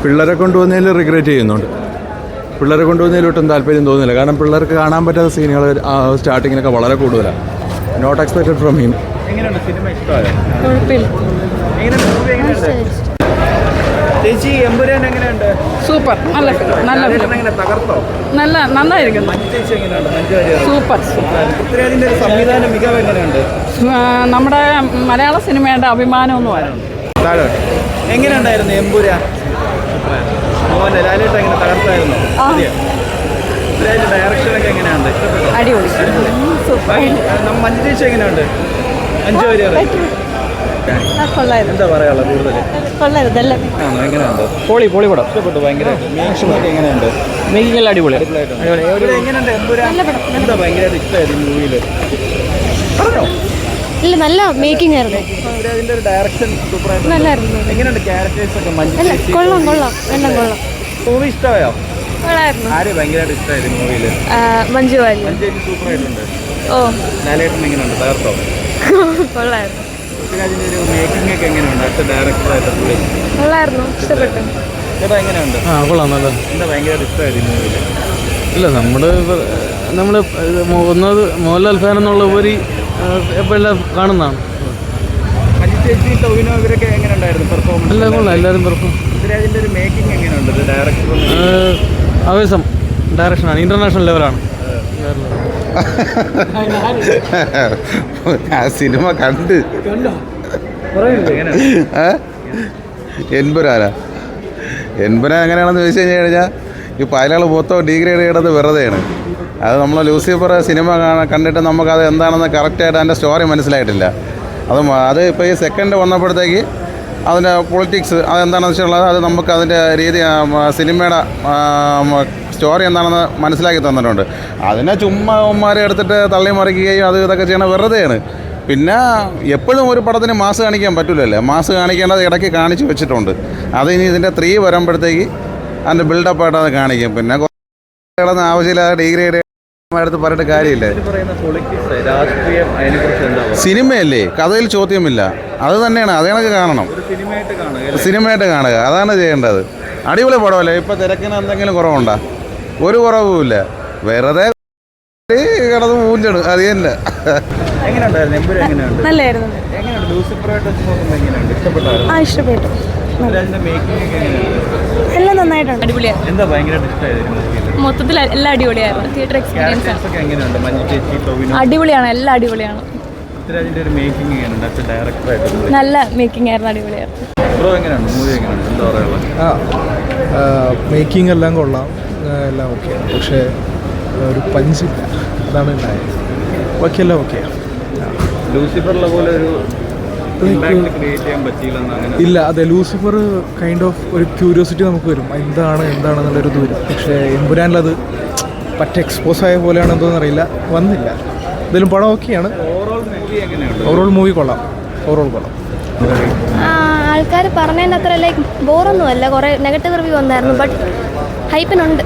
പിള്ളേരെ കൊണ്ടുവന്നതിൽ റിഗ്രറ്റ് ചെയ്യുന്നുണ്ട്. പിള്ളേരെ കൊണ്ടുവന്നതിൽ ഒട്ടും താല്പര്യം തോന്നുന്നില്ല. കാരണം പിള്ളേർക്ക് കാണാൻ പറ്റാത്ത സീനുകൾ സ്റ്റാർട്ടിങ്ങിനൊക്കെ വളരെ കൂടുതലാണ്. Not expected from him. എങ്ങനെയുണ്ട് സിനിമ? ഇഷ്ടമായോ? ചേച്ചി എമ്പുരാൻ എങ്ങനെയുണ്ട്? സൂപ്പർ. നല്ല തകർത്തോ? നന്നായിരിക്കുന്നു. ചേച്ചി എങ്ങനെയുണ്ട്? മഞ്ജു സൂപ്പർ. പൃഥ്വിരാജിന്റെ ഒരു സംവിധാന മികവ് എങ്ങനെയുണ്ട്? നമ്മുടെ മലയാള സിനിമയുടെ അഭിമാനമൊന്നും എങ്ങനെയുണ്ടായിരുന്നു എമ്പുരാൻ? മോഹൻലാൽ ലാലേട്ട എങ്ങനെ തകർത്തായിരുന്നു? പൃഥ്വിരാജിന്റെ ഡയറക്ഷനൊക്കെ എങ്ങനെയുണ്ട്? അടിപൊളി. മഞ്ജു ചേച്ചി എങ്ങനെയുണ്ട്? മഞ്ജു വാര്യർ എന്താ പറയാനുള്ള കൂടുതൽ? എങ്ങനെയുണ്ട്? പൊളി പടം ഇഷ്ടപ്പെട്ടു ഭയങ്കരമായിട്ട്. മേക്കിംഗ് എങ്ങനെയുണ്ട്? മേക്കിംഗ് എല്ലാം അടിപൊളി. എങ്ങനെയുണ്ട് എമ്പുരാൻ? എന്താ ഭയങ്കരമായിട്ട് ഇഷ്ടമായത് ഈ മൂവിയില്? പറഞ്ഞോ. ഇല്ല, നല്ല മേക്കിംഗ് ആയിരുന്നു. ഇതിന്റെ ഒരു ഡയറക്ഷൻ സൂപ്പറായിട്ട് നല്ലായിരുന്നു. എങ്ങനെയുണ്ട് ക്യാരക്ടേഴ്സ് ഒക്കെ? കൊള്ളാം എല്ലാം കൊള്ളാം. മൂവി ഇഷ്ടമായോ? കൊള്ളായിരുന്നു. ആര് ഭയങ്കരമായിട്ട് ഇഷ്ടമായത് ഈ മൂവിയില്? മഞ്ജു വാര്യർ. മഞ്ജു സൂപ്പറായിട്ടുണ്ട്. ഓ, ലാലേട്ടൻ എങ്ങനെയുണ്ട്? തകർത്തോ? കൊള്ളായിരുന്നു. പൃഥ്വിരാജിന്റെ ഒരു മേക്കിംഗ് ഒക്കെ എങ്ങനെയുണ്ട്? അടുത്ത ഡയറക്ടറായിട്ട് പുള്ളി കൊള്ളായിരുന്നു, ഇഷ്ടപ്പെട്ടു. ചേട്ടാ എങ്ങനെയുണ്ട്? കൊള്ളാം. നല്ല എന്താ ഭയങ്കരമായിട്ട് ഇഷ്ടമായത് ഈ മൂവിയില്? ഇല്ല, നമ്മൾ ഒന്നത് മോഹൻലാൽ ഫാൻ എന്നുള്ള ഉപരി എപ്പോഴെല്ലാം കാണുന്നതാണ്. മഞ്ജു ചേച്ചി, ടോവിനോ ഇവരൊക്കെ എങ്ങനെയുണ്ടായിരുന്നു പെർഫോമൻസ്? എല്ലാം കൊള്ളാം. എല്ലാവരും പൃഥ്വിരാജിന്റെ ഒരു മേക്കിംഗ് എങ്ങനെയുണ്ട്? ഡയറക്ടർ ആവേശം ഡയറക്ഷനാണ്. ഇന്റർനാഷണൽ ലെവലാണ്. സിനിമ കണ്ട് എൻപുരാൻ എങ്ങനെയാണെന്ന് ചോദിച്ചു കഴിഞ്ഞാൽ ഇപ്പോൾ അയാൾ മൊത്തം ഡിഗ്രേഡ് ചെയ്യണത് വെറുതെയാണ്. അത് നമ്മൾ ലൂസിഫർ സിനിമ കണ്ടിട്ട് നമുക്കത് എന്താണെന്ന് കറക്റ്റായിട്ട് അതിൻ്റെ സ്റ്റോറി മനസ്സിലായിട്ടില്ല. അത് ഇപ്പോൾ ഈ സെക്കൻഡ് വന്നപ്പോഴത്തേക്ക് അതിൻ്റെ പൊളിറ്റിക്സ് അതെന്താണെന്ന് വെച്ചുള്ളത് അത് നമുക്ക് അതിൻ്റെ രീതി സിനിമയുടെ സ്റ്റോറി എന്താണെന്ന് മനസ്സിലാക്കി തന്നിട്ടുണ്ട്. അതിനെ ചുമ്മാ ഉമ്മാരെ എടുത്തിട്ട് തള്ളി മറിക്കുകയും അത് ഇതൊക്കെ ചെയ്യണ വെറുതെയാണ്. പിന്നെ എപ്പോഴും ഒരു പടത്തിന് മാസ് കാണിക്കാൻ പറ്റില്ലല്ലോ. മാസ് കാണിക്കേണ്ടത് ഇടയ്ക്ക് കാണിച്ച് വെച്ചിട്ടുണ്ട്. അത് ഇനി ഇതിൻ്റെ 3 വരുമ്പോഴത്തേക്ക് അതിൻ്റെ ബിൽഡപ്പായിട്ട് അത് കാണിക്കും. പിന്നെ കിടന്ന് ആവശ്യമില്ലാതെ ഡിഗ്രേഡ് എടുത്ത് പറഞ്ഞിട്ട് കാര്യമില്ല. സിനിമയല്ലേ, കഥയിൽ ചോദ്യമില്ല. അത് തന്നെയാണ്, അതിനൊക്കെ കാണണം. സിനിമയായിട്ട് കാണുക, അതാണ് ചെയ്യേണ്ടത്. അടിപൊളി പടമല്ലേ. ഇപ്പം തിരക്കിന് എന്തെങ്കിലും കുറവുണ്ടോ? ഒരു കുറവുമില്ല. വെറുതെ കിടന്ന് പൂഞ്ചിടും, അത് തന്നെ. നല്ലായിരുന്നു. ഇഷ്ടപ്പെട്ടു. എല്ലാം നന്നായിട്ടുണ്ട്. മൊത്തത്തിൽ എല്ലാം അടിപൊളിയായിരുന്നു. തിയേറ്റർ എക്സ്പീരിയൻസ് അടിപൊളിയാണ്. എല്ലാം അടിപൊളിയാണ്. നല്ല മേക്കിംഗ് ആയിരുന്നു. അടിപൊളിയായിരുന്നു. മേക്കിംഗ് എല്ലാം കൊള്ളാം, എല്ലാം ഓക്കെയാണ്. പക്ഷേ ഒരു പഞ്ചില്ല, അതാണ് ഉണ്ടായത്. ബാക്കിയെല്ലാം ഓക്കെയാണ്. ലൂസിഫറിലെ പോലെ ഒരു ഇല്ല, അതെ. ലൂസിഫർ കൈൻഡ് ഓഫ് ഒരു ക്യൂരിയോസിറ്റി നമുക്ക് വരും, എന്താണെന്നുള്ളൊരു ഇത് വരും. പക്ഷേ എമ്പുരാനിലത് എക്സ്പോസ് ആയ പോലെയാണ് എന്തോന്ന് അറിയില്ല, വന്നില്ല. എന്തായാലും പടം ഓക്കെയാണ്. ഓവറോൾ മൂവി കൊള്ളാം. ആൾക്കാർ പറഞ്ഞതിൻ്റെ അത്ര ലൈക്ക് ബോറൊന്നുമല്ല. കുറേ നെഗറ്റീവ് റിവ്യൂ വന്നായിരുന്നു, ബട്ട് ഹൈപ്പിനുണ്ട്.